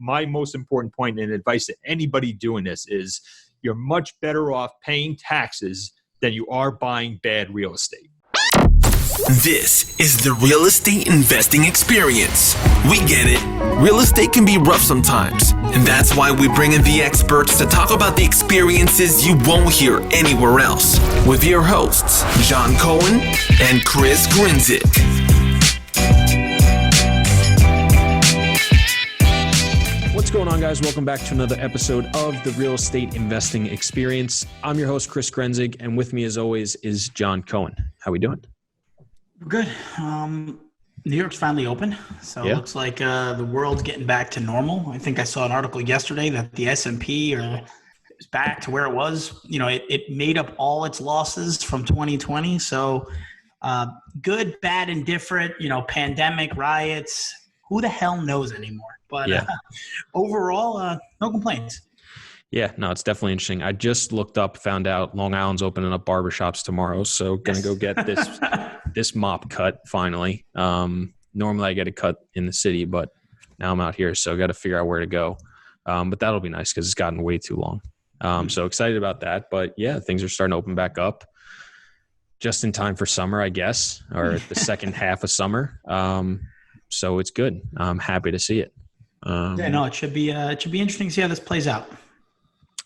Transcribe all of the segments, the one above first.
my most important point and advice to anybody doing this is you're much better off paying taxes than you are buying bad real estate. This is the real estate investing experience. We get it. Real estate can be rough sometimes, and that's why we bring in the experts to talk about the experiences you won't hear anywhere else with your hosts, John Cohen and Chris Grinzik. What's going on, guys? Welcome back to another episode of the Real Estate Investing Experience. I'm your host, Chris Grinzik, and with me, as always, is John Cohen. How we doing? Good. New York's finally open, so It looks like the world's getting back to normal. I think I saw an article yesterday that the S&P is back to where it was. You know, it made up all its losses from 2020. So good, bad, and different. You know, pandemic, riots. Who the hell knows anymore? But overall, no complaints. Yeah, no, it's definitely interesting. I just looked up, found out Long Island's opening up barbershops tomorrow, so going to go get this mop cut finally. Normally I get a cut in the city, but now I'm out here, so I got to figure out where to go. But that'll be nice because it's gotten way too long. So excited about that. But yeah, things are starting to open back up just in time for summer, I guess, or the second half of summer. So it's good. I'm happy to see it. It should be interesting to see how this plays out.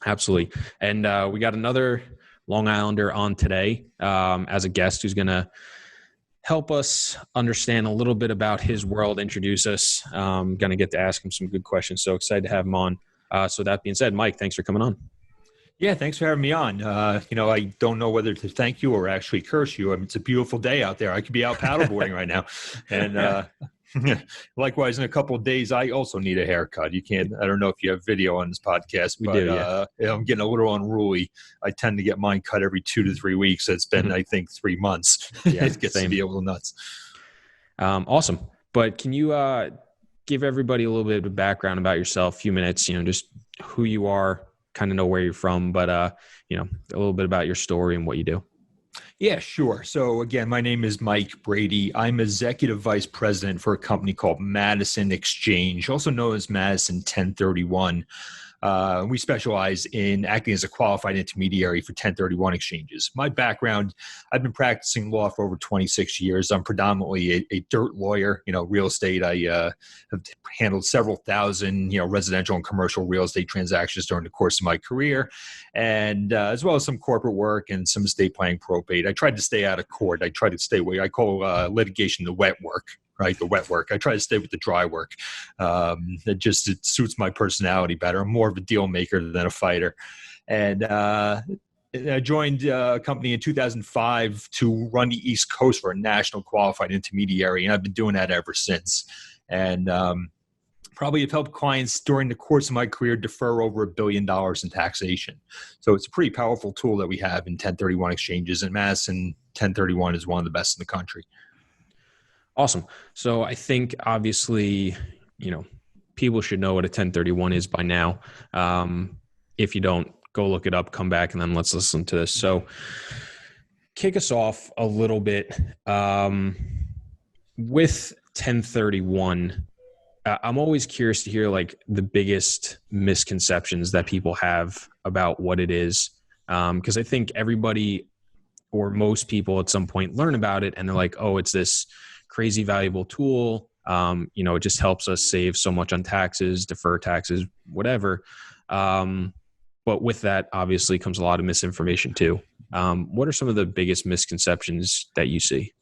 Absolutely. And we got another Long Islander on today as a guest who's going to help us understand a little bit about his world, introduce us. Going to get to ask him some good questions. So excited to have him on. So that being said, Mike, thanks for coming on. Yeah, thanks for having me on. I don't know whether to thank you or actually curse you. I mean, it's a beautiful day out there. I could be out paddleboarding right now. And likewise, in a couple of days, I also need a haircut. I don't know if you have video on this podcast, but I'm getting a little unruly. I tend to get mine cut every 2 to 3 weeks. It's been, I think, 3 months. Yeah, it gets to be a little nuts. Awesome. But can you give everybody a little bit of a background about yourself, a few minutes, just who you are, kind of know where you're from, but, a little bit about your story and what you do. Yeah, sure. So again, my name is Mike Brady. I'm executive vice president for a company called Madison Exchange, also known as Madison 1031. We specialize in acting as a qualified intermediary for 1031 exchanges. My background, I've been practicing law for over 26 years. I'm predominantly a dirt lawyer, real estate. I have handled several thousand, residential and commercial real estate transactions during the course of my career, and as well as some corporate work and some estate planning, probate. I tried to stay out of court. I tried to stay away. I call litigation the wet work. Right, the wet work. I try to stay with the dry work. It suits my personality better. I'm more of a deal maker than a fighter. And I joined a company in 2005 to run the East Coast for a national qualified intermediary, and I've been doing that ever since. And probably have helped clients during the course of my career defer over $1 billion in taxation. So it's a pretty powerful tool that we have in 1031 exchanges, and Madison 1031 is one of the best in the country. Awesome. So I think obviously, people should know what a 1031 is by now. If you don't, go look it up, come back, and then let's listen to this. So kick us off a little bit with 1031. I'm always curious to hear the biggest misconceptions that people have about what it is. Because I think everybody or most people at some point learn about it and they're like, oh, it's this crazy valuable tool. It just helps us save so much on taxes, defer taxes, whatever. But with that, obviously, comes a lot of misinformation too. What are some of the biggest misconceptions that you see?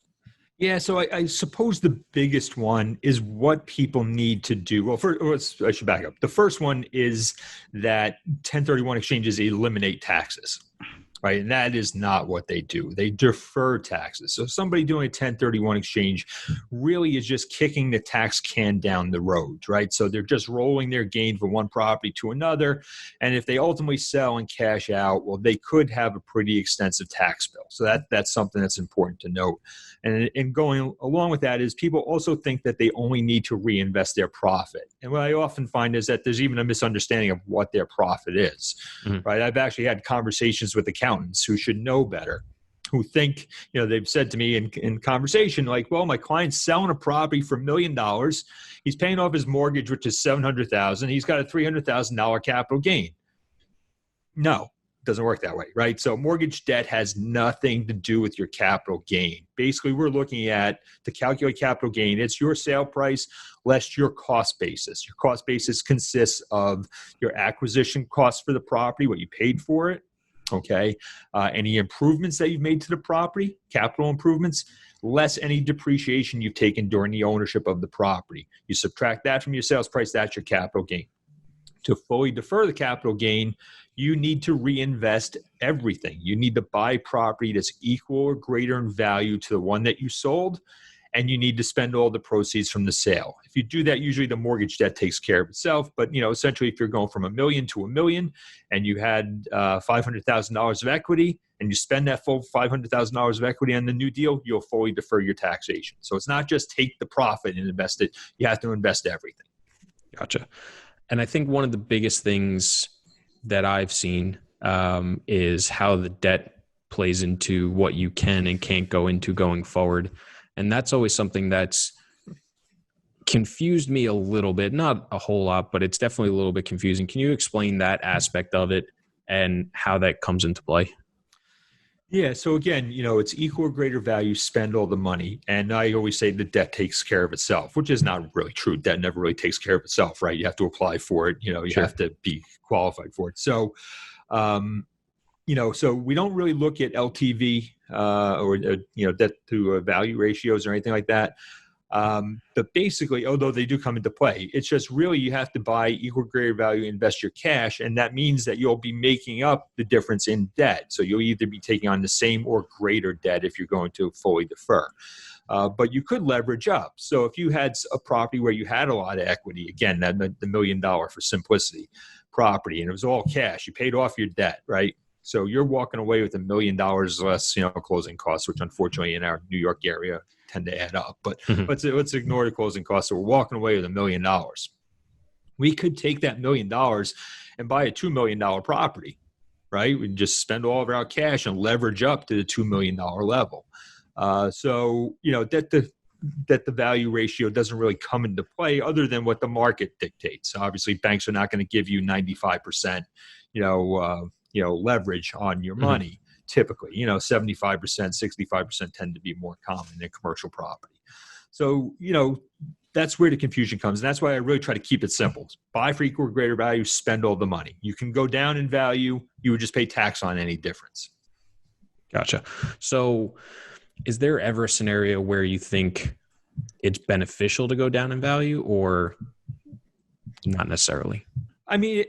Yeah, so I suppose the biggest one is what people need to do. Well, I should back up. The first one is that 1031 exchanges eliminate taxes. Right. And that is not what they do. They defer taxes. So somebody doing a 1031 exchange really is just kicking the tax can down the road. Right. So they're just rolling their gain from one property to another. And if they ultimately sell and cash out, well, they could have a pretty extensive tax bill. So that's something that's important to note. And going along with that is people also think that they only need to reinvest their profit. And what I often find is that there's even a misunderstanding of what their profit is. Mm-hmm. Right. I've actually had conversations with accountants who should know better. who think, they've said to me in conversation, like, well, my client's selling a property for $1 million. He's paying off his mortgage, which is $700,000. He's got a $300,000 capital gain. No, it doesn't work that way, right? So mortgage debt has nothing to do with your capital gain. Basically, we're looking at, to calculate capital gain, it's your sale price less your cost basis. Your cost basis consists of your acquisition costs for the property, what you paid for it, okay? Any improvements that you've made to the property, capital improvements, less any depreciation you've taken during the ownership of the property. You subtract that from your sales price, that's your capital gain. To fully defer the capital gain, you need to reinvest everything. You need to buy property that's equal or greater in value to the one that you sold, and you need to spend all the proceeds from the sale. If you do that, usually the mortgage debt takes care of itself. But essentially, if you're going from $1 million to $1 million, and you had $500,000 of equity, and you spend that full $500,000 of equity on the new deal, you'll fully defer your taxation. So it's not just take the profit and invest it; you have to invest everything. Gotcha. And I think one of the biggest things that I've seen is how the debt plays into what you can and can't go into going forward. And that's always something that's confused me a little bit, not a whole lot, but it's definitely a little bit confusing. Can you explain that aspect of it and how that comes into play? Yeah. So again, it's equal or greater value, spend all the money. And I always say the debt takes care of itself, which is not really true. Debt never really takes care of itself, right? You have to apply for it. You Sure. have to be qualified for it. So, so we don't really look at LTV or debt to value ratios or anything like that. But basically, although they do come into play, it's just really you have to buy equal greater value, invest your cash, and that means that you'll be making up the difference in debt. So you'll either be taking on the same or greater debt if you're going to fully defer. But you could leverage up. So if you had a property where you had a lot of equity, again, the $1 million for simplicity property, and it was all cash, you paid off your debt, right? So you're walking away with $1 million less, closing costs, which unfortunately in our New York area tend to add up. But let's ignore the closing costs. So we're walking away with $1 million. We could take that $1 million and buy a $2 million property, right? We can just spend all of our cash and leverage up to the $2 million level. So that the value ratio doesn't really come into play other than what the market dictates. Obviously, banks are not going to give you 95%, leverage on your money. Typically, 75%, 65% tend to be more common in commercial property. So, that's where the confusion comes. And that's why I really try to keep it simple. Buy for equal or greater value, spend all the money. You can go down in value. You would just pay tax on any difference. Gotcha. So is there ever a scenario where you think it's beneficial to go down in value or not necessarily? I mean,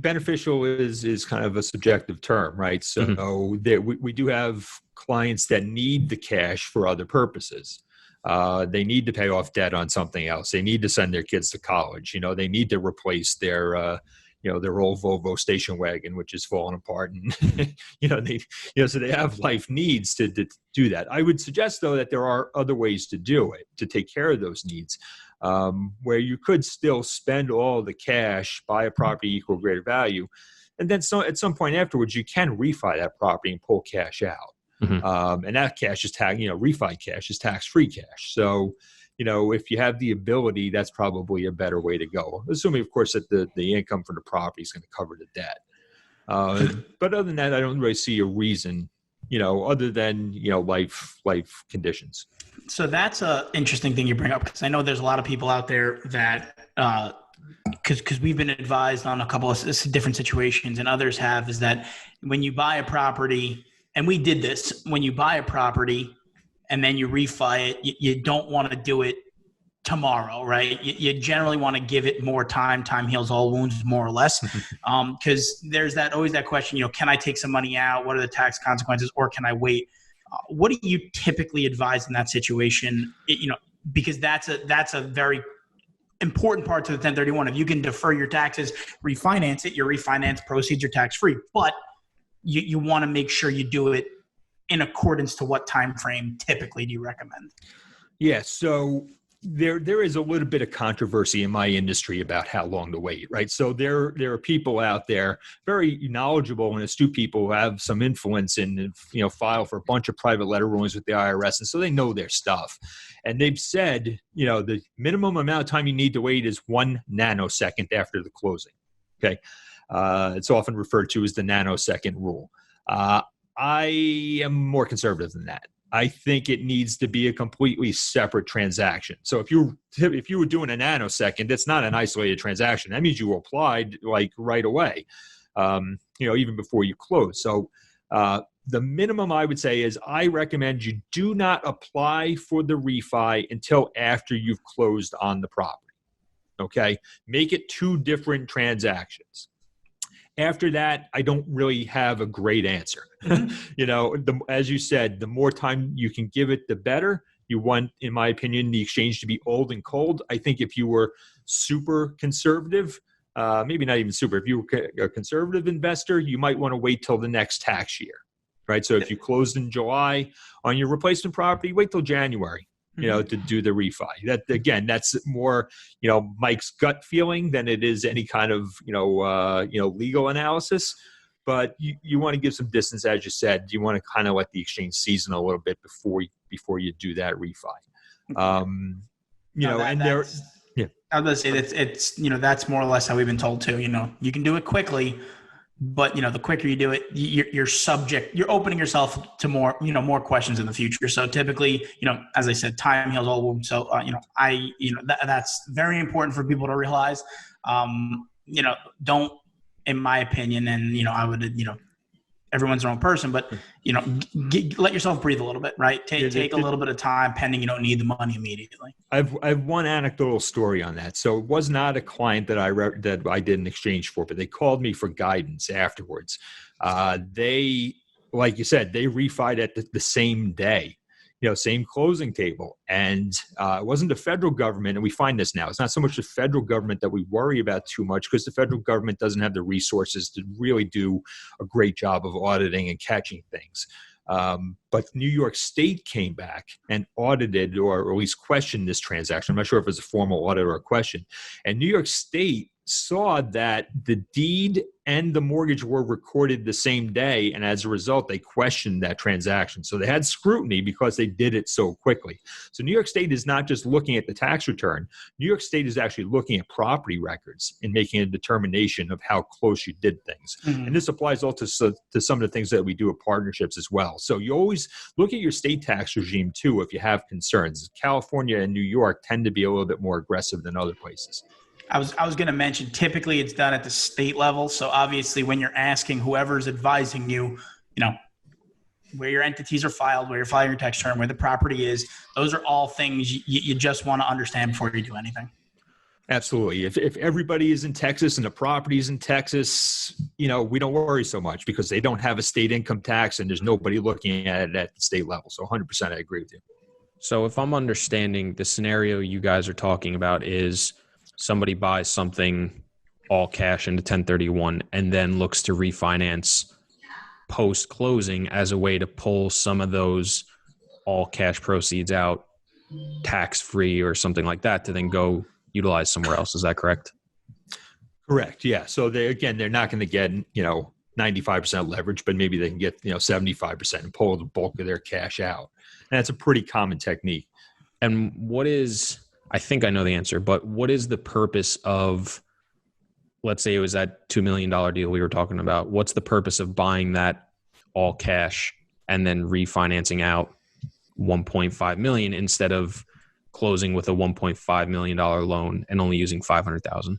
beneficial is kind of a subjective term, right? So we do have clients that need the cash for other purposes. They need to pay off debt on something else. They need to send their kids to college. They need to replace their old Volvo station wagon, which is falling apart. And, so they have life needs to do that. I would suggest though, that there are other ways to do it, to take care of those needs. Where you could still spend all the cash, buy a property equal greater value, and then at some point afterwards, you can refi that property and pull cash out. And that cash is refi cash is tax-free cash. So, if you have the ability, that's probably a better way to go. Assuming, of course, that the income for the property is going to cover the debt. But other than that, I don't really see a reason, other than, life conditions. So that's an interesting thing you bring up, because I know there's a lot of people out there that, because we've been advised on a couple of different situations and others have, is that when you buy a property, and we did this, when you buy a property and then you refi it, you don't want to do it tomorrow, right? You generally want to give it more time. Time heals all wounds, more or less. Because there's always that question, can I take some money out? What are the tax consequences? Or can I wait? What do you typically advise in that situation? Because that's a very important part to the 1031. If you can defer your taxes, refinance it, your refinance proceeds are tax-free. But you want to make sure you do it in accordance to what time frame typically do you recommend? Yeah. So, there is a little bit of controversy in my industry about how long to wait, right? So there are people out there, very knowledgeable and astute people who have some influence and, file for a bunch of private letter rulings with the IRS. And so they know their stuff. And they've said, the minimum amount of time you need to wait is 1 nanosecond after the closing. Okay. It's often referred to as the nanosecond rule. I am more conservative than that. I think it needs to be a completely separate transaction. So if you were doing a nanosecond, it's not an isolated transaction. That means you applied like right away, even before you close. So the minimum I would say is I recommend you do not apply for the refi until after you've closed on the property. Okay, make it 2 different transactions. After that, I don't really have a great answer. Mm-hmm. As you said, the more time you can give it, the better. You want, in my opinion, the exchange to be old and cold. I think if you were super conservative, maybe not even super, if you were a conservative investor, you might want to wait till the next tax year, right? So if you closed in July on your replacement property, wait till January. To do the refi. That's more, Mike's gut feeling than it is any kind of, legal analysis. But you want to give some distance, as you said. You want to kind of let the exchange season a little bit before you do that refi. I was going to say it's that's more or less how we've been told too. You can do it quickly. But, the quicker you do it, you're opening yourself to more questions in the future. So typically, as I said, time heals all wounds. So, that's very important for people to realize. Don't, in my opinion, and, I would, everyone's their own person, but, let yourself breathe a little bit, right? Take a little bit of time pending you don't need the money immediately. I have one anecdotal story on that. So it was not a client that I did an exchange for, but they called me for guidance afterwards. They, like you said, they refied at the same day. Same closing table. And it wasn't the federal government. And we find this now. It's not so much the federal government that we worry about too much because the federal government doesn't have the resources to really do a great job of auditing and catching things. But New York State came back and audited or at least questioned this transaction. I'm not sure if it was a formal audit or a question. And New York State saw that the deed and the mortgage were recorded the same day. And as a result, they questioned that transaction. So they had scrutiny because they did it so quickly. So New York State is not just looking at the tax return. New York State is actually looking at property records and making a determination of how close you did things. Mm-hmm. And this applies also to some of the things that we do at partnerships as well. So you always look at your state tax regime too if you have concerns. California and New York tend to be a little bit more aggressive than other places. I was going to mention, typically it's done at the state level. So obviously when you're asking whoever's advising you, where your entities are filed, where you're filing your tax return, where the property is, those are all things you just want to understand before you do anything. Absolutely. If everybody is in Texas and the property is in Texas, we don't worry so much because they don't have a state income tax and there's nobody looking at it at the state level. So 100% I agree with you. So if I'm understanding, the scenario you guys are talking about is somebody buys something all cash into 1031 and then looks to refinance post-closing as a way to pull some of those all cash proceeds out tax-free or something like that to then go utilize somewhere else. Is that correct? Correct. Yeah. So they're not going to get, 95% leverage, but maybe they can get, 75% and pull the bulk of their cash out. And that's a pretty common technique. And I think I know the answer, but what is the purpose of, let's say it was that $2 million deal we were talking about. What's the purpose of buying that all cash and then refinancing out $1.5 million instead of closing with a $1.5 million loan and only using $500,000?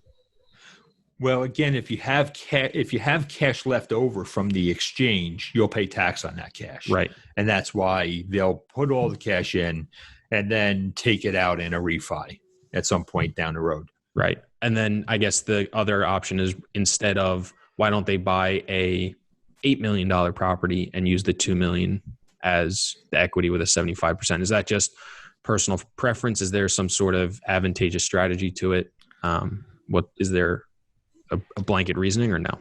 Well, again, if you have cash left over from the exchange, you'll pay tax on that cash. Right. And that's why they'll put all the cash in and then take it out in a refi at some point down the road. Right. And then I guess the other option is, instead of, why don't they buy a $8 million property and use the $2 million as the equity with a 75%? Is that just personal preference? Is there some sort of advantageous strategy to it? Is there a blanket reasoning or no?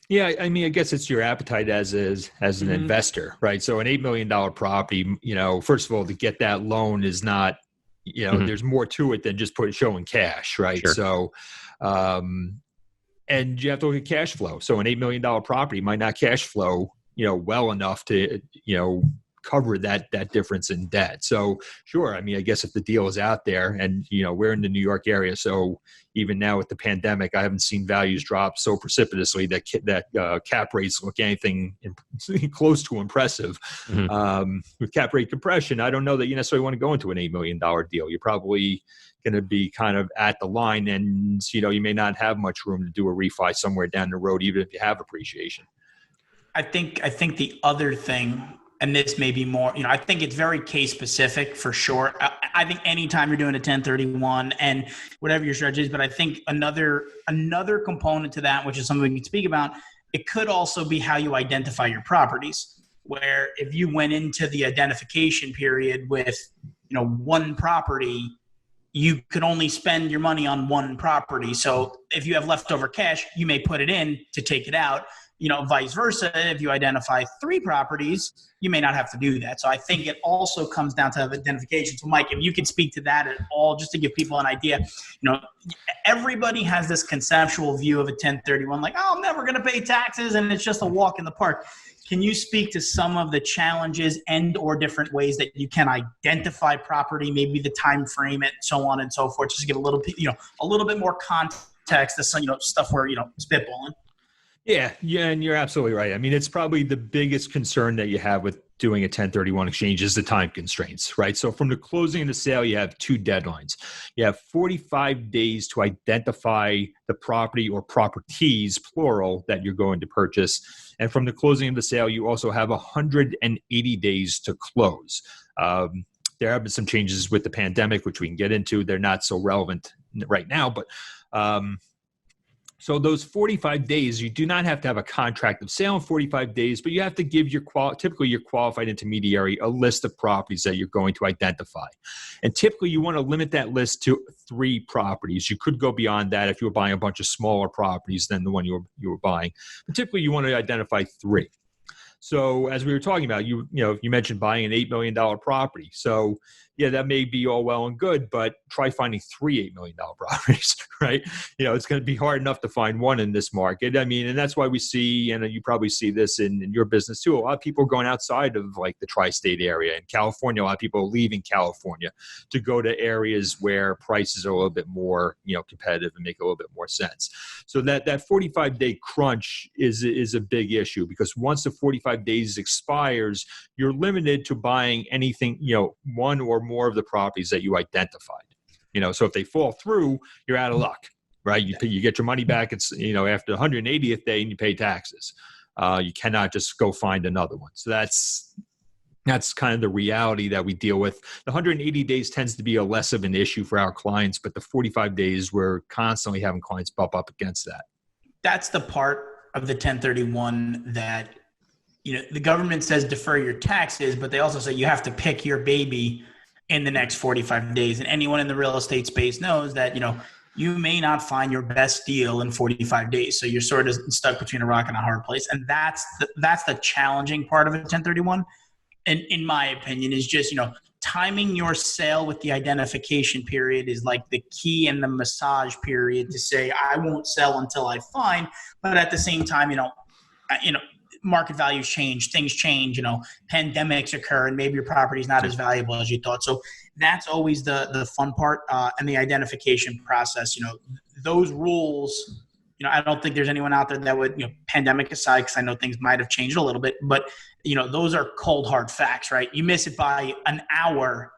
Yeah, I mean, I guess it's your appetite as an investor, right? So an $8 million property, first of all, to get that loan is not there's more to it than just showing cash, right? Sure. So, and you have to look at cash flow. So an $8 million property might not cash flow, well enough to, cover that difference in debt. So sure. I mean, I guess if the deal is out there and, we're in the New York area. So even now with the pandemic, I haven't seen values drop so precipitously that cap rates look anything close to impressive. With cap rate compression, I don't know that you necessarily want to go into an $8 million deal. You're probably going to be kind of at the line, and, you may not have much room to do a refi somewhere down the road, even if you have appreciation. I think the other thing, and this may be more, I think it's very case specific for sure. I think anytime you're doing a 1031 and whatever your strategy is, but I think another component to that, which is something we can speak about, it could also be how you identify your properties, where if you went into the identification period with, one property, you could only spend your money on one property. So if you have leftover cash, you may put it in to take it out. Vice versa, if you identify 3 properties, you may not have to do that. So I think it also comes down to identification. So Mike, if you could speak to that at all, just to give people an idea, everybody has this conceptual view of a 1031, like, oh, I'm never going to pay taxes and it's just a walk in the park. Can you speak to some of the challenges and or different ways that you can identify property, maybe the time frame and so on and so forth, just to give a little bit more context to some, stuff where, spitballing? Yeah, and you're absolutely right. I mean, it's probably the biggest concern that you have with doing a 1031 exchange is the time constraints, right? So from the closing of the sale, you have 2 deadlines. You have 45 days to identify the property or properties, plural, that you're going to purchase. And from the closing of the sale, you also have 180 days to close. There have been some changes with the pandemic, which we can get into. They're not so relevant right now, but so those 45 days, you do not have to have a contract of sale in 45 days, but you have to give typically your qualified intermediary a list of properties that you're going to identify. And typically you want to limit that list to 3 properties. You could go beyond that if you were buying a bunch of smaller properties than the one you were buying. But typically you want to identify 3. So as we were talking about, you mentioned buying an $8 million property. So yeah, that may be all well and good, but try finding 3 $8 million properties, right? It's going to be hard enough to find one in this market. I mean, and that's why we see, and you probably see this in your business too, a lot of people are going outside of like the tri-state area. In California, a lot of people are leaving California to go to areas where prices are a little bit more, competitive and make a little bit more sense. So that 45-day crunch is a big issue, because once the 45 days expires, you're limited to buying anything, 1 or more of the properties that you identified. So if they fall through, you're out of luck, right? You get your money back. It's, after the 180th day and you pay taxes. You cannot just go find another one. So that's kind of the reality that we deal with. The 180 days tends to be a less of an issue for our clients, but the 45 days, we're constantly having clients bump up against that. That's the part of the 1031 that, the government says defer your taxes, but they also say you have to pick your baby in the next 45 days. And anyone in the real estate space knows that, you may not find your best deal in 45 days. So you're sort of stuck between a rock and a hard place. And that's the challenging part of a 1031. And in my opinion, is just, timing your sale with the identification period is like the key in the massage period to say, I won't sell until I find, but at the same time, market values change, things change, pandemics occur, and maybe your property is not as valuable as you thought. So that's always the fun part, and the identification process. Those rules, I don't think there's anyone out there that would, pandemic aside, because I know things might have changed a little bit, but, those are cold, hard facts, right? You miss it by an hour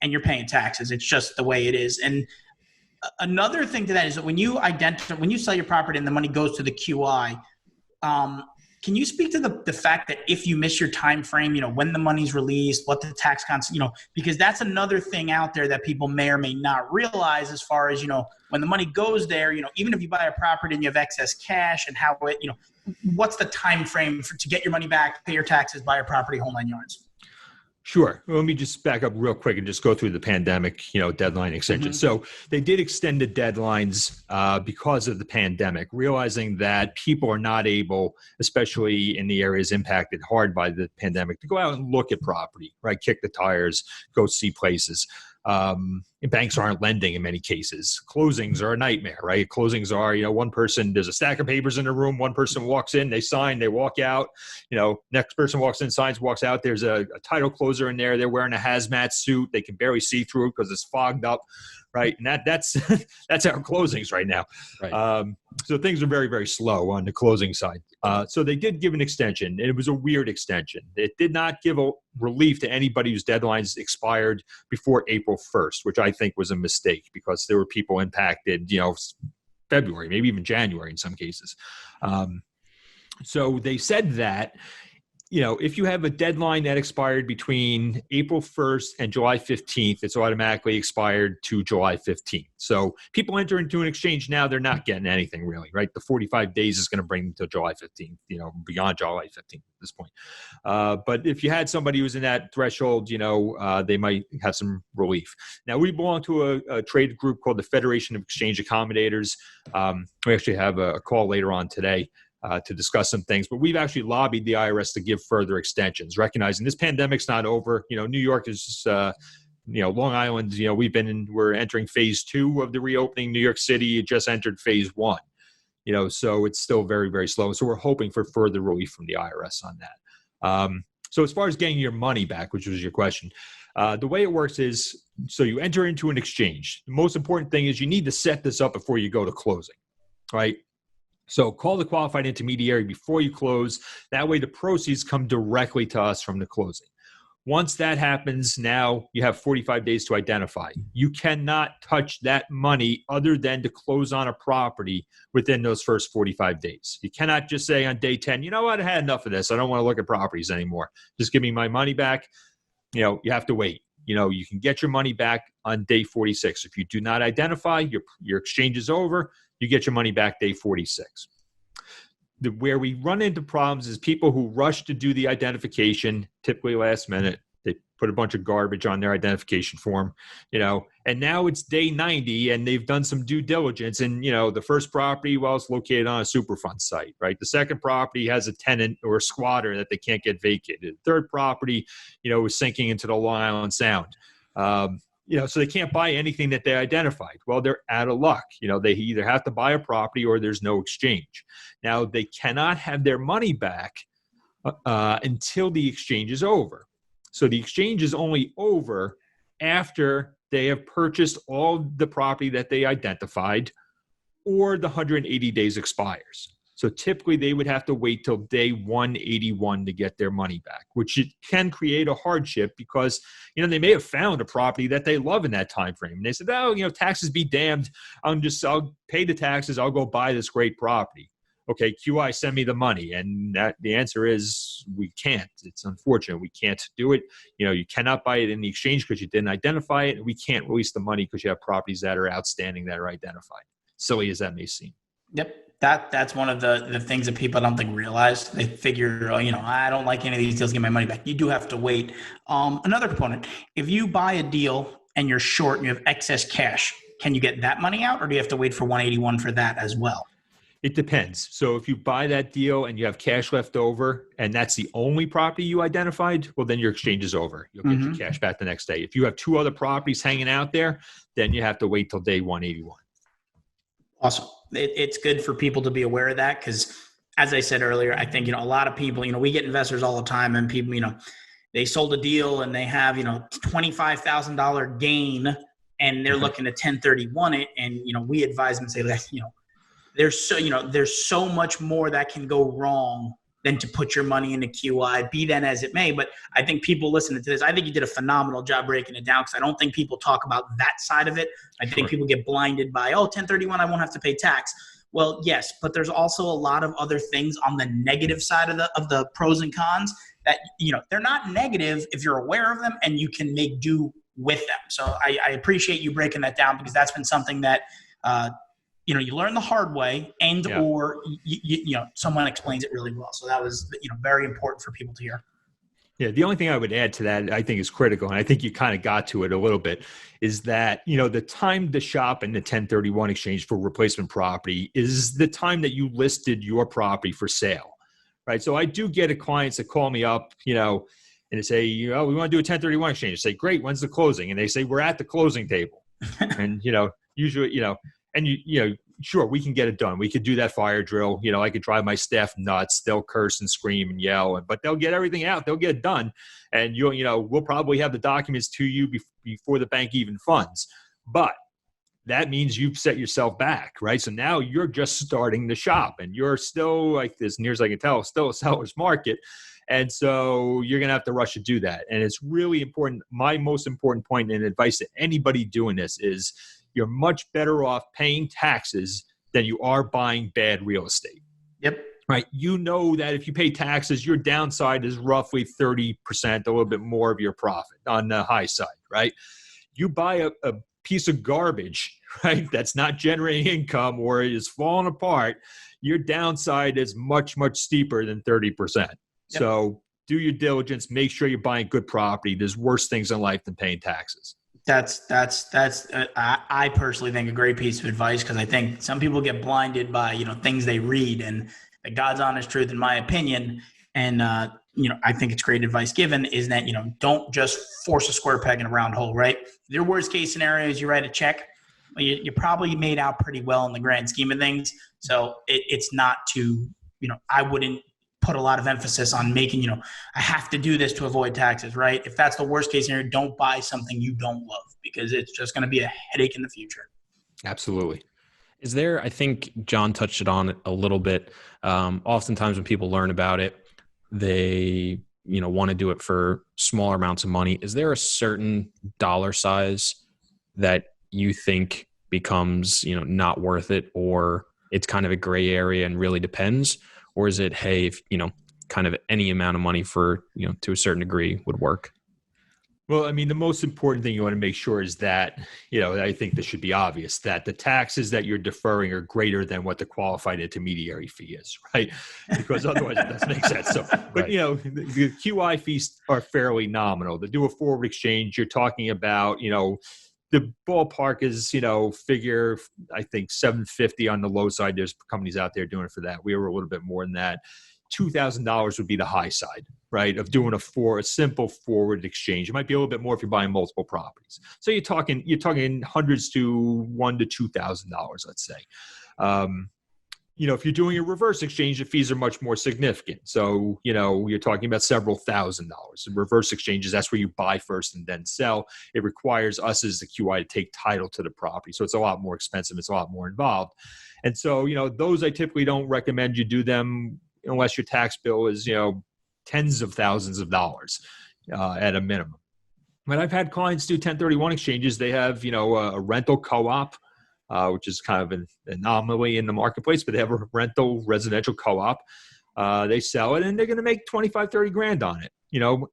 and you're paying taxes. It's just the way it is. And another thing to that is that when you sell your property and the money goes to the QI, can you speak to the fact that if you miss your time frame, when the money's released, what the tax because that's another thing out there that people may or may not realize as far as, when the money goes there, even if you buy a property and you have excess cash and how it, what's the time frame to get your money back, pay your taxes, buy a property, whole 9 yards? Sure. Well, let me just back up real quick and just go through the pandemic, deadline extension. So they did extend the deadlines because of the pandemic, realizing that people are not able, especially in the areas impacted hard by the pandemic, to go out and look at property, right? Kick the tires, go see places. Banks aren't lending in many cases. Closings are a nightmare, right? Closings are, one person, there's a stack of papers in the room. One person walks in, they sign, they walk out. Next person walks in, signs, walks out. There's a title closer in there. They're wearing a hazmat suit. They can barely see through it because it's fogged up, right? And that's that's our closings right now. Right. So things are very, very slow on the closing side. So they did give an extension, and it was a weird extension. It did not give a relief to anybody whose deadlines expired before April 1st, which I think was a mistake because there were people impacted, February, maybe even January in some cases. So they said that, if you have a deadline that expired between April 1st and July 15th, it's automatically expired to July 15th. So people enter into an exchange now, they're not getting anything really, right? The 45 days is going to bring them to July 15th, beyond July 15th at this point. But if you had somebody who's in that threshold, they might have some relief. Now, we belong to a trade group called the Federation of Exchange Accommodators. We actually have a call later on today to discuss some things, but we've actually lobbied the IRS to give further extensions, recognizing this pandemic's not over. New York is, Long Island, we're entering phase 2 of the reopening. New York City just entered phase 1, so it's still very, very slow. So we're hoping for further relief from the IRS on that. So as far as getting your money back, which was your question, the way it works is, so you enter into an exchange. The most important thing is you need to set this up before you go to closing, right? So call the qualified intermediary before you close. That way the proceeds come directly to us from the closing. Once that happens, now you have 45 days to identify. You cannot touch that money other than to close on a property within those first 45 days. You cannot just say on day 10, you know what, I had enough of this. I don't want to look at properties anymore. Just give me my money back. You have to wait. You can get your money back on day 46. If you do not identify, your exchange is over. You get your money back day 46. Where we run into problems is people who rush to do the identification, typically last minute. They put a bunch of garbage on their identification form, and now it's day 90 and they've done some due diligence. And, the first property, it's located on a Superfund site, right? The second property has a tenant or a squatter that they can't get vacated. The third property, is sinking into the Long Island Sound. So they can't buy anything that they identified. Well, they're out of luck. They either have to buy a property or there's no exchange. Now, they cannot have their money back until the exchange is over. So the exchange is only over after they have purchased all the property that they identified or the 180 days expires. So typically they would have to wait till day 181 to get their money back, which it can create a hardship because, they may have found a property that they love in that time frame. And they said, taxes be damned. I'll pay the taxes. I'll go buy this great property. Okay, QI, send me the money. And the answer is we can't. It's unfortunate. We can't do it. You cannot buy it in the exchange because you didn't identify it. And we can't release the money because you have properties that are outstanding that are identified. Silly as that may seem. Yep. That's one of the things that people I don't think realize. They figure, I don't like any of these deals, get my money back. You do have to wait. Another component, if you buy a deal and you're short and you have excess cash, can you get that money out or do you have to wait for 181 for that as well? It depends. So if you buy that deal and you have cash left over and that's the only property you identified, well, then your exchange is over. You'll get your cash back the next day. If you have 2 other properties hanging out there, then you have to wait till day 181. Awesome. It's good for people to be aware of that because, as I said earlier, I think, a lot of people, we get investors all the time and people, they sold a deal and they have, $25,000 gain and they're looking to 1031 it. And, we advise them and say, there's so much more that can go wrong than to put your money into QI, be that as it may. But I think people listening to this, I think you did a phenomenal job breaking it down because I don't think people talk about that side of it. I think people get blinded by, 1031, I won't have to pay tax. Well, yes, but there's also a lot of other things on the negative side of the pros and cons that, they're not negative if you're aware of them and you can make do with them. So I appreciate you breaking that down because that's been something that, you learn the hard way or someone explains it really well. So that was, very important for people to hear. Yeah. The only thing I would add to that I think is critical, and I think you kind of got to it a little bit, is that, the time to shop in the 1031 exchange for replacement property is the time that you listed your property for sale, right? So I do get clients that call me up, and they say, we want to do a 1031 exchange. You say, great, when's the closing? And they say, we're at the closing table. And, usually, and sure, we can get it done. We could do that fire drill. I could drive my staff nuts. They'll curse and scream and yell, but they'll get everything out. They'll get it done. And we'll probably have the documents to you before the bank even funds. But that means you've set yourself back, right? So now you're just starting the shop, and you're still, like, as near as I can tell, still a seller's market. And so you're going to have to rush to do that. And it's really important. My most important point and advice to anybody doing this is you're much better off paying taxes than you are buying bad real estate. Yep. Right. That if you pay taxes, your downside is roughly 30%, a little bit more of your profit on the high side, right? You buy a piece of garbage, right, that's not generating income or is falling apart, your downside is much, much steeper than 30%. Yep. So do your diligence, make sure you're buying good property. There's worse things in life than paying taxes. That's I personally think a great piece of advice, because I think some people get blinded by, things they read, and the God's honest truth, in my opinion, and I think it's great advice given, is that, don't just force a square peg in a round hole, right? Your worst case scenario is you write a check. You probably made out pretty well in the grand scheme of things. So it's not to, I wouldn't put a lot of emphasis on making, I have to do this to avoid taxes, right? If that's the worst case scenario, don't buy something you don't love, because it's just going to be a headache in the future. Absolutely. Is there, I think John touched it on a little bit. Oftentimes when people learn about it, they, want to do it for smaller amounts of money. Is there a certain dollar size that you think becomes, not worth it, or it's kind of a gray area and really depends? Or is it, hey, if, kind of any amount of money for, to a certain degree would work? Well, I mean, the most important thing you want to make sure is that, I think this should be obvious, that the taxes that you're deferring are greater than what the qualified intermediary fee is, right? Because otherwise it doesn't make sense. So, but, Right. The QI fees are fairly nominal. To do a forward exchange, you're talking about, the ballpark is, figure, I think $750 on the low side. There's companies out there doing it for that. We were a little bit more than that. $2,000 would be the high side, right, of doing a simple forward exchange. It might be a little bit more if you're buying multiple properties. So you're talking hundreds to $1,000 to $2,000, let's say. If you're doing a reverse exchange, the fees are much more significant. So, you're talking about several $1,000s. In reverse exchanges, that's where you buy first and then sell. It requires us as the QI to take title to the property. So it's a lot more expensive. It's a lot more involved. And so, those I typically don't recommend you do them unless your tax bill is, tens of thousands of dollars at a minimum. But I've had clients do 1031 exchanges. They have, a rental co-op, which is kind of an anomaly in the marketplace, but they have a rental residential co-op. They sell it and they're going to make 25, 30 grand on it,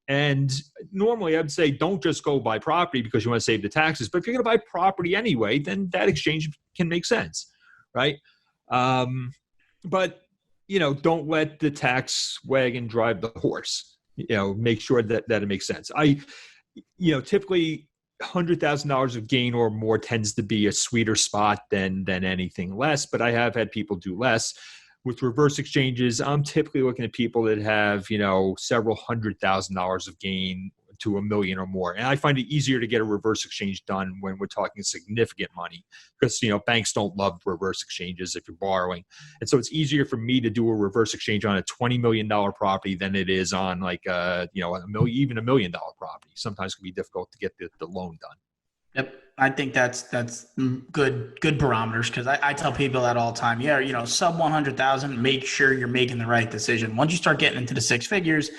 and normally I'd say don't just go buy property because you want to save the taxes. But if you're going to buy property anyway, then that exchange can make sense. Right. But don't let the tax wagon drive the horse. Make sure that it makes sense. Typically $100,000 of gain or more tends to be a sweeter spot than anything less, but I have had people do less. With reverse exchanges, I'm typically looking at people that have, several $100,000 of gain to $1 million or more. And I find it easier to get a reverse exchange done when we're talking significant money, because, banks don't love reverse exchanges if you're borrowing. And so it's easier for me to do a reverse exchange on a $20 million property than it is on like, even $1 million property. Sometimes it can be difficult to get the loan done. Yep. I think that's good barometers, because I tell people that all the time. Yeah, sub 100,000, make sure you're making the right decision. Once you start getting into the six figures,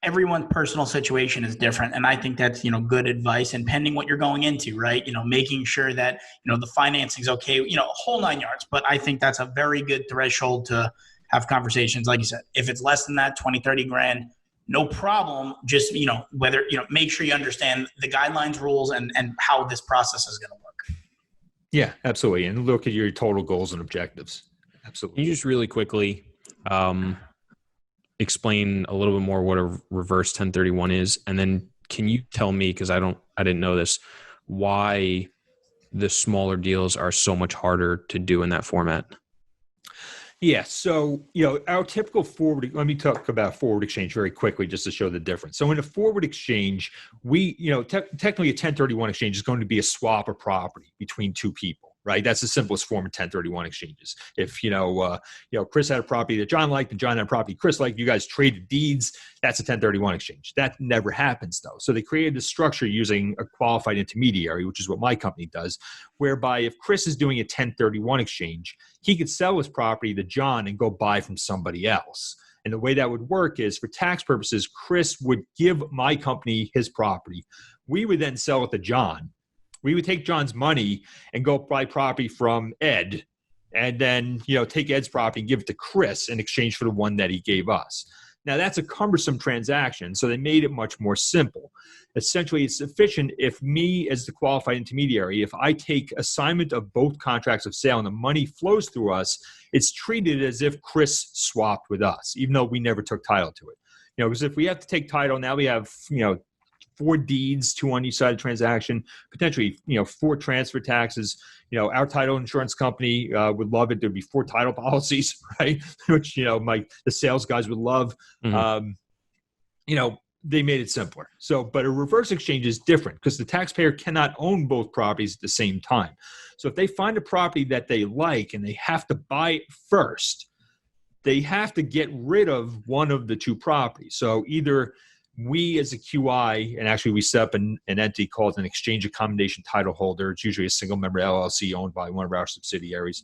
everyone's personal situation is different. And I think that's, good advice, and pending what you're going into, right? Making sure that, the financing's okay, whole 9 yards. But I think that's a very good threshold to have conversations. Like you said, if it's less than that, 20, 30 grand, no problem. Just, make sure you understand the guidelines, rules, and how this process is going to work. Yeah, absolutely. And look at your total goals and objectives. Absolutely. Can you just really quickly explain a little bit more what a reverse 1031 is? And then can you tell me, because I didn't know this, why the smaller deals are so much harder to do in that format? Yeah. So, our typical forward, let me talk about forward exchange very quickly just to show the difference. So in a forward exchange, we, technically a 1031 exchange is going to be a swap of property between two people, right? That's the simplest form of 1031 exchanges. If, Chris had a property that John liked and John had a property Chris liked, you guys traded deeds, that's a 1031 exchange. That never happens though. So they created this structure using a qualified intermediary, which is what my company does, whereby if Chris is doing a 1031 exchange, he could sell his property to John and go buy from somebody else. And the way that would work is, for tax purposes, Chris would give my company his property. We would then sell it to John. We would take John's money and go buy property from Ed, and then, take Ed's property and give it to Chris in exchange for the one that he gave us. Now, that's a cumbersome transaction, so they made it much more simple. Essentially, it's sufficient if me, as the qualified intermediary, if I take assignment of both contracts of sale and the money flows through us, it's treated as if Chris swapped with us, even though we never took title to it. Because if we have to take title, now we have, 4 deeds, 2 on each side of the transaction, potentially, 4 transfer taxes. Our title insurance company would love it. There'd be 4 title policies, right? Which, the sales guys would love. Mm-hmm. They made it simpler. So, but a reverse exchange is different because the taxpayer cannot own both properties at the same time. So if they find a property that they like and they have to buy it first, they have to get rid of one of the 2 properties. So either we as a QI, and actually we set up an entity called an exchange accommodation title holder. It's usually a single member LLC owned by one of our subsidiaries.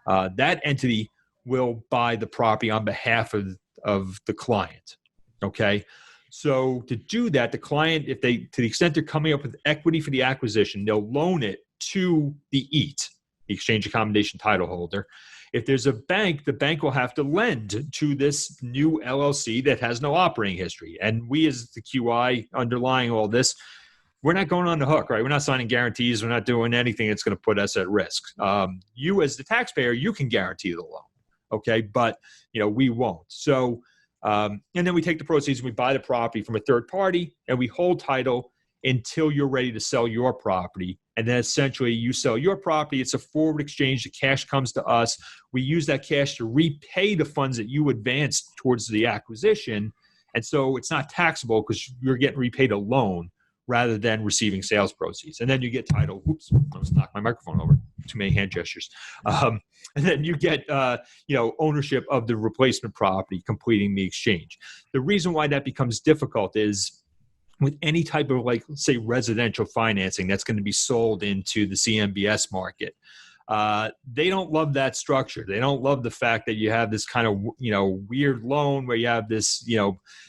That entity will buy the property on behalf of the client. Okay. So to do that, the client, to the extent they're coming up with equity for the acquisition, they'll loan it to the EAT, the exchange accommodation title holder. If there's a bank, the bank will have to lend to this new LLC that has no operating history. And we, as the QI underlying all this, we're not going on the hook, right? We're not signing guarantees. We're not doing anything that's going to put us at risk. You, as the taxpayer, you can guarantee the loan, okay? But, we won't. So, and then we take the proceeds and we buy the property from a third party and we hold title until you're ready to sell your property. And then essentially you sell your property. It's a forward exchange. The cash comes to us. We use that cash to repay the funds that you advanced towards the acquisition. And so it's not taxable because you're getting repaid a loan rather than receiving sales proceeds. And then you get title. Whoops, I almost knocked my microphone over. Too many hand gestures. And then you get, ownership of the replacement property, completing the exchange. The reason why that becomes difficult is with any type of, say, residential financing that's going to be sold into the CMBS market. They don't love that structure. They don't love the fact that you have this kind of, weird loan where you have this,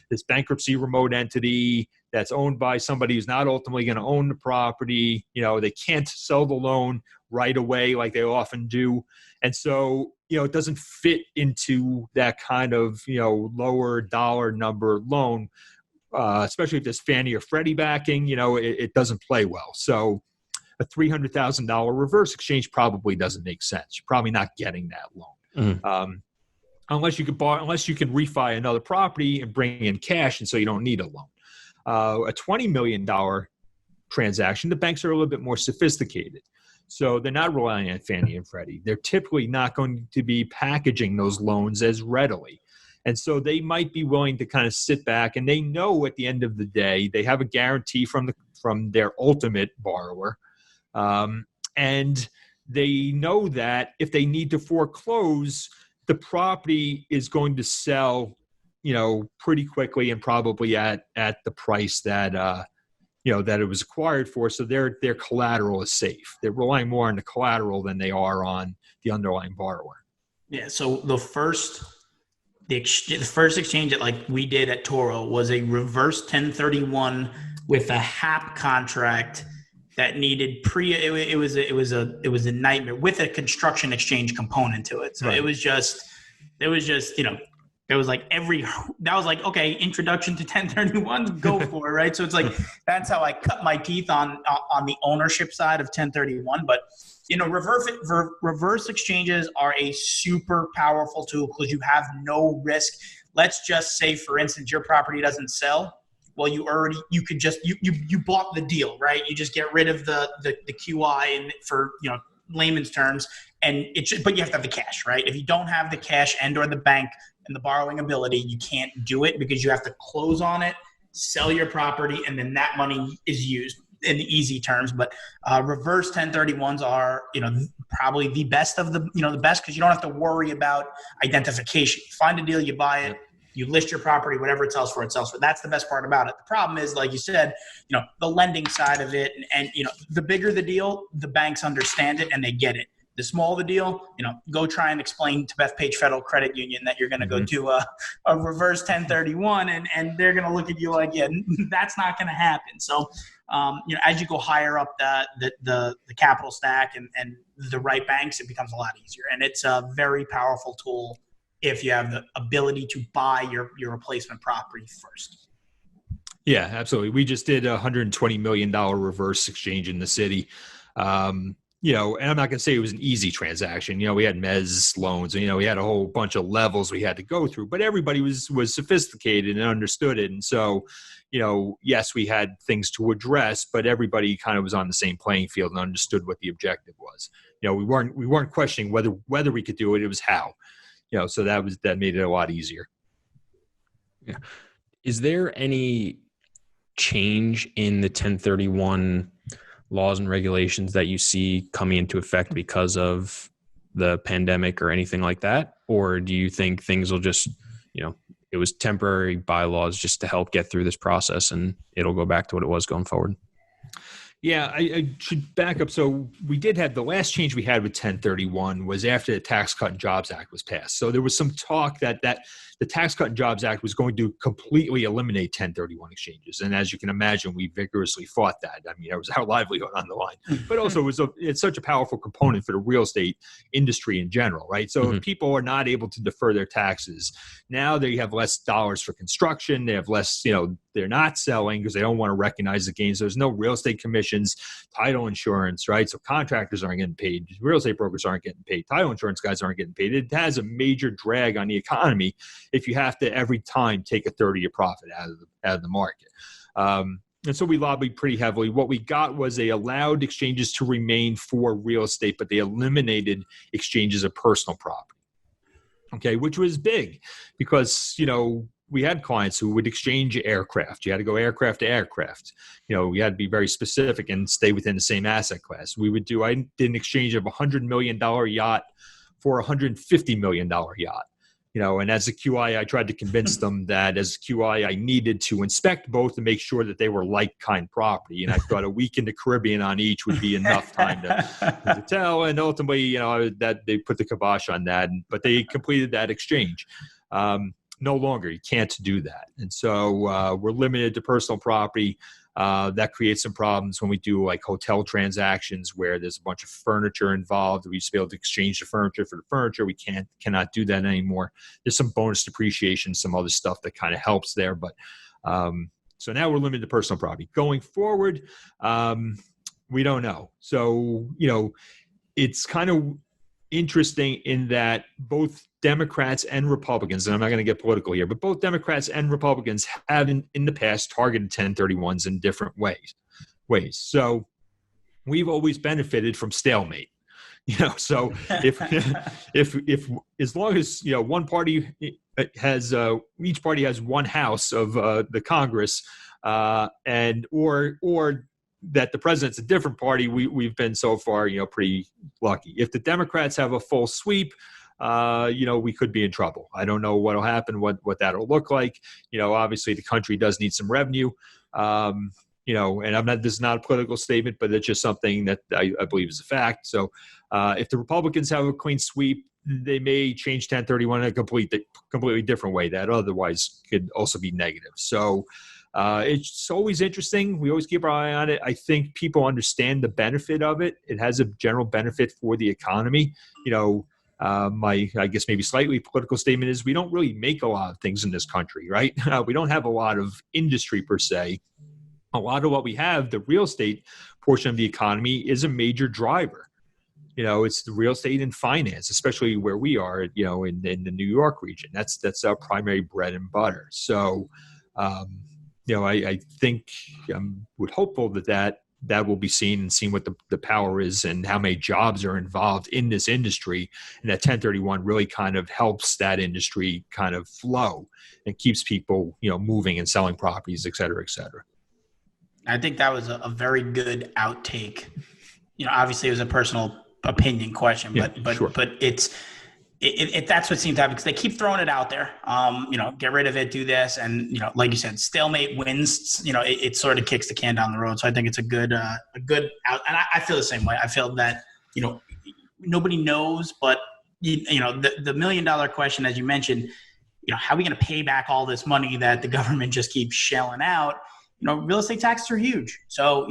this bankruptcy remote entity that's owned by somebody who's not ultimately going to own the property. They can't sell the loan right away like they often do. And so, it doesn't fit into that kind of, lower dollar number loan. Especially if there's Fannie or Freddie backing, it doesn't play well. So a $300,000 reverse exchange probably doesn't make sense. You're probably not getting that loan. Mm-hmm. Unless you can refi another property and bring in cash, and so you don't need a loan. A $20 million transaction, the banks are a little bit more sophisticated. So they're not relying on Fannie and Freddie. They're typically not going to be packaging those loans as readily. And so they might be willing to kind of sit back, and they know at the end of the day, they have a guarantee from their ultimate borrower. And they know that if they need to foreclose, the property is going to sell, pretty quickly and probably at the price that, that it was acquired for. So their collateral is safe. They're relying more on the collateral than they are on the underlying borrower. Yeah. So the first exchange that we did at Toro was a reverse 1031 with a HAP contract that needed it was a nightmare with a construction exchange component to it. So right. It was just okay, introduction to 1031, go for it, right? So it's that's how I cut my teeth on the ownership side of 1031. But reverse exchanges are a super powerful tool because you have no risk. Let's just say, for instance, your property doesn't sell. Well, you bought the deal, right? You just get rid of the QI and for layman's terms. And but you have to have the cash, right? If you don't have the cash and or the bank and the borrowing ability, you can't do it because you have to close on it, sell your property, and then that money is used in the easy terms. But reverse 1031s are, probably the best of the best because you don't have to worry about identification. You find a deal, you buy it, you list your property, whatever it sells for, it sells for. That's the best part about it. The problem is, like you said, the lending side of it, and the bigger the deal, the banks understand it and they get it. The smaller the deal, go try and explain to Bethpage Federal Credit Union that you're going to go do a reverse 1031, and they're going to look at you like, yeah, that's not going to happen. So, as you go higher up the capital stack and the right banks, it becomes a lot easier, and it's a very powerful tool if you have the ability to buy your replacement property first. Yeah, absolutely. We just did a $120 million reverse exchange in the city. And I'm not going to say it was an easy transaction. We had mezz loans, and, we had a whole bunch of levels we had to go through, but everybody was sophisticated and understood it. And so, yes, we had things to address, but everybody kind of was on the same playing field and understood what the objective was. We weren't questioning whether we could do it. It was how, so that made it a lot easier. Yeah. Is there any change in the 1031 laws and regulations that you see coming into effect because of the pandemic or anything like that? Or do you think things will just, it was temporary bylaws just to help get through this process and it'll go back to what it was going forward? Yeah, I should back up. So we did have the last change we had with 1031 was after the Tax Cut and Jobs Act was passed. So there was some talk that the Tax Cut and Jobs Act was going to completely eliminate 1031 exchanges. And as you can imagine, we vigorously fought that. I mean, it was our livelihood on the line, but also it's such a powerful component for the real estate industry in general, right? So if people are not able to defer their taxes, now they have less dollars for construction. They have less, they're not selling because they don't want to recognize the gains. There's no real estate commissions, title insurance, right? So contractors aren't getting paid. Real estate brokers aren't getting paid. Title insurance guys aren't getting paid. It has a major drag on the economy if you have to every time take a third of your profit out of the market. And so we lobbied pretty heavily. What we got was they allowed exchanges to remain for real estate, but they eliminated exchanges of personal property. Okay, which was big because, we had clients who would exchange aircraft. You had to go aircraft to aircraft. We had to be very specific and stay within the same asset class. I did an exchange of a $100 million yacht for a $150 million yacht. And as a QI, I tried to convince them that as a QI, I needed to inspect both to make sure that they were like-kind property. And I thought a week in the Caribbean on each would be enough time to tell. And ultimately, that they put the kibosh on that, but they completed that exchange. No longer, you can't do that. And so we're limited to personal property. That creates some problems when we do like hotel transactions where there's a bunch of furniture involved. We used to be able to exchange the furniture for the furniture. We cannot do that anymore. There's some bonus depreciation, some other stuff that kind of helps there. But so now we're limited to personal property. Going forward, we don't know. So, it's kind of interesting in that both Democrats and Republicans, and I'm not going to get political here, but both Democrats and Republicans have in the past targeted 1031s in different ways. So we've always benefited from stalemate. So if as long as one party has each party has one house of the Congress and or that the president's a different party, we've been so far pretty lucky. If the Democrats have a full sweep, we could be in trouble. I don't know what'll happen, what that'll look like. Obviously the country does need some revenue. And this is not a political statement, but it's just something that I believe is a fact. So if the Republicans have a clean sweep, they may change 1031 in a completely different way that otherwise could also be negative. So it's always interesting. We always keep our eye on it. I think people understand the benefit of it. It has a general benefit for the economy. My, I guess maybe slightly political statement is we don't really make a lot of things in this country, right? We don't have a lot of industry per se. A lot of what we have, the real estate portion of the economy, is a major driver. It's the real estate and finance, especially where we are, in the New York region. That's our primary bread and butter. So, I think I'm hopeful that that will be seen and seen what the power is and how many jobs are involved in this industry. And that 1031 really kind of helps that industry kind of flow and keeps people, moving and selling properties, et cetera, et cetera. I think that was a very good outtake. Obviously it was a personal opinion question, but sure. But it's that's what seems to happen because they keep throwing it out there. Get rid of it, do this, and like you said, stalemate wins. It sort of kicks the can down the road. So I think it's a good out. And I feel the same way. I feel that nobody knows, but the $1 million question, as you mentioned, how are we going to pay back all this money that the government just keeps shelling out? Real estate taxes are huge. So,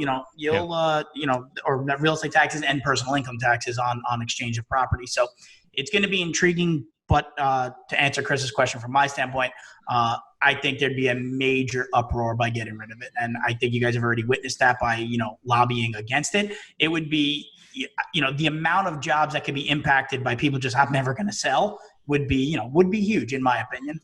or real estate taxes and personal income taxes on exchange of property. So it's going to be intriguing. But to answer Chris's question from my standpoint, I think there'd be a major uproar by getting rid of it. And I think you guys have already witnessed that by, lobbying against it. It would be, the amount of jobs that could be impacted by people just never going to sell would be huge in my opinion.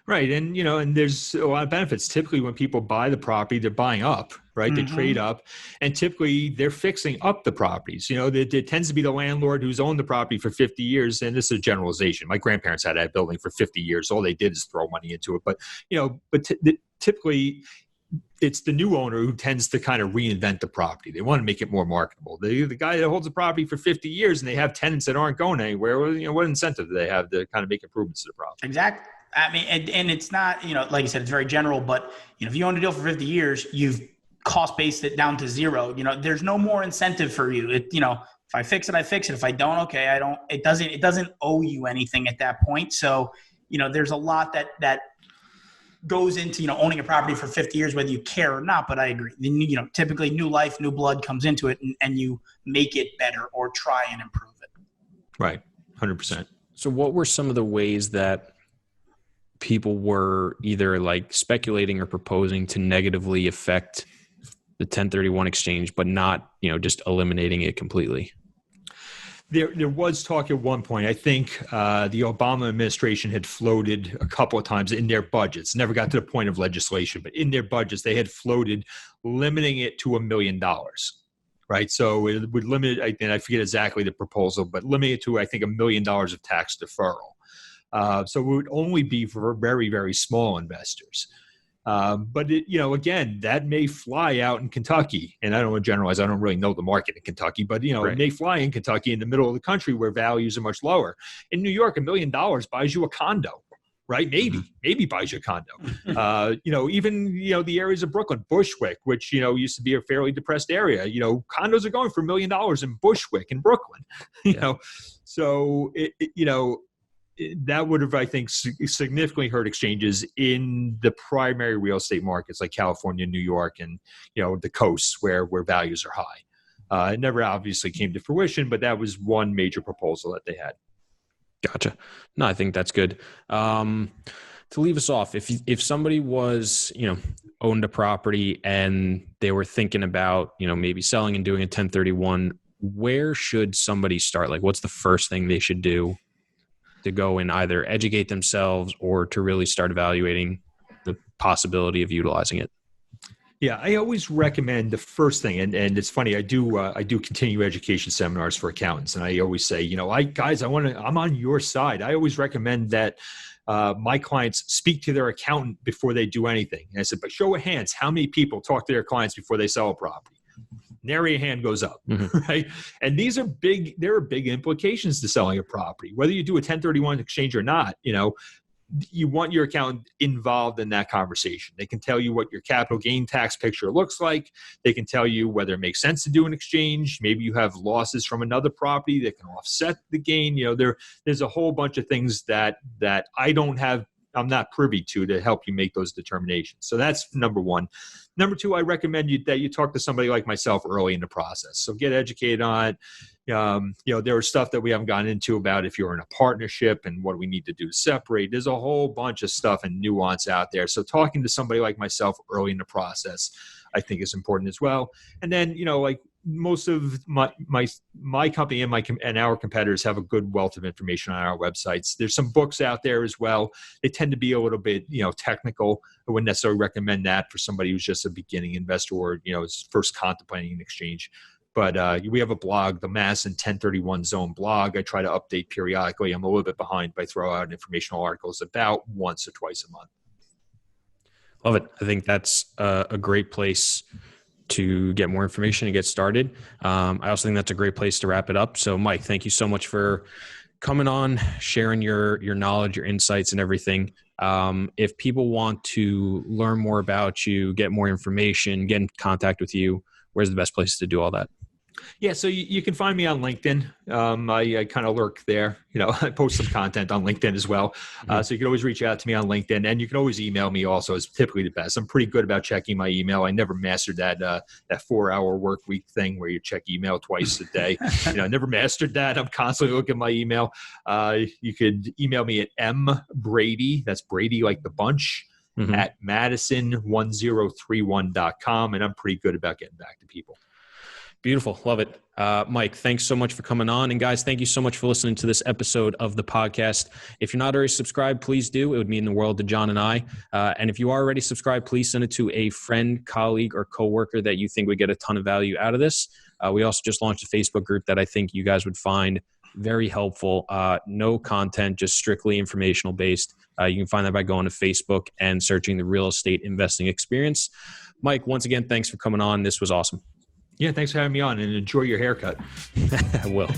Right. And, and there's a lot of benefits. Typically when people buy the property, they're buying up, right? Mm-hmm. They trade up, and typically they're fixing up the properties. It tends to be the landlord who's owned the property for 50 years. And this is a generalization. My grandparents had that building for 50 years. All they did is throw money into it. But, typically it's the new owner who tends to kind of reinvent the property. They want to make it more marketable. The guy that holds the property for 50 years and they have tenants that aren't going anywhere, well, what incentive do they have to kind of make improvements to the property? Exactly. I mean, and it's not, like you said, it's very general, but if you own a deal for 50 years, you've cost based it down to zero. There's no more incentive for you. If I fix it, I fix it. If I don't, okay, I don't, it doesn't owe you anything at that point. So, there's a lot that goes into, owning a property for 50 years, whether you care or not. But I agree. Typically new life, new blood comes into it and you make it better or try and improve it. Right. 100%. So what were some of the ways that people were either like speculating or proposing to negatively affect the 1031 exchange, but not, just eliminating it completely? There was talk at one point. I think the Obama administration had floated a couple of times in their budgets, never got to the point of legislation, but in their budgets, they had floated limiting it to $1 million. Right. So it would limit, and I forget exactly the proposal, but limit it to, I think, $1 million of tax deferral. So it would only be for very, very small investors. But again, that may fly out in Kentucky. And I don't want to generalize. I don't really know the market in Kentucky, but right. It may fly in Kentucky in the middle of the country where values are much lower. In New York, $1 million buys you a condo, right? Maybe buys you a condo. Even the areas of Brooklyn, Bushwick, which, used to be a fairly depressed area, condos are going for $1 million in Bushwick in Brooklyn, so that would have, I think, significantly hurt exchanges in the primary real estate markets like California, New York, and, the coasts where values are high. It never obviously came to fruition, but that was one major proposal that they had. Gotcha. No, I think that's good. To leave us off, if somebody was, owned a property and they were thinking about, maybe selling and doing a 1031, where should somebody start? Like, what's the first thing they should do to go and either educate themselves or to really start evaluating the possibility of utilizing it? Yeah, I always recommend the first thing, and it's funny, I do continuing education seminars for accountants, and I always say, I'm on your side. I always recommend that my clients speak to their accountant before they do anything. And I said, but show of hands, how many people talk to their clients before they sell a property? Nary a hand goes up, right? And these are big, there are big implications to selling a property. Whether you do a 1031 exchange or not, you want your accountant involved in that conversation. They can tell you what your capital gain tax picture looks like. They can tell you whether it makes sense to do an exchange. Maybe you have losses from another property that can offset the gain. There's a whole bunch of things that I'm not privy to help you make those determinations. So that's number one. Number two, I recommend that you talk to somebody like myself early in the process. So get educated on it. There are stuff that we haven't gotten into about if you're in a partnership and what we need to do to separate. There's a whole bunch of stuff and nuance out there. So talking to somebody like myself early in the process, I think is important as well. And then, most of my company and our competitors have a good wealth of information on our websites. There's some books out there as well. They tend to be a little bit, technical. I wouldn't necessarily recommend that for somebody who's just a beginning investor or, is first contemplating an exchange. But we have a blog, the Madison 1031 Zone blog. I try to update periodically. I'm a little bit behind, but I throw out informational articles about once or twice a month. Love it. I think that's a great place to get more information and get started. I also think that's a great place to wrap it up. So Mike, thank you so much for coming on, sharing your knowledge, your insights and everything. If people want to learn more about you, get more information, get in contact with you, where's the best place to do all that? Yeah, so you can find me on LinkedIn. I kind of lurk there. I post some content on LinkedIn as well. So you can always reach out to me on LinkedIn, and you can always email me also. It's typically the best. I'm pretty good about checking my email. I never mastered that 4-hour work week thing where you check email twice a day. I never mastered that. I'm constantly looking at my email. You could email me at mbrady, that's Brady like the bunch, at madison1031.com, and I'm pretty good about getting back to people. Beautiful. Love it. Mike, thanks so much for coming on. And guys, thank you so much for listening to this episode of the podcast. If you're not already subscribed, please do. It would mean the world to John and I. And if you are already subscribed, please send it to a friend, colleague, or coworker that you think would get a ton of value out of this. We also just launched a Facebook group that I think you guys would find very helpful. No content, just strictly informational based. You can find that by going to Facebook and searching the Real Estate Investing Experience. Mike, once again, thanks for coming on. This was awesome. Yeah, thanks for having me on, and enjoy your haircut. I will.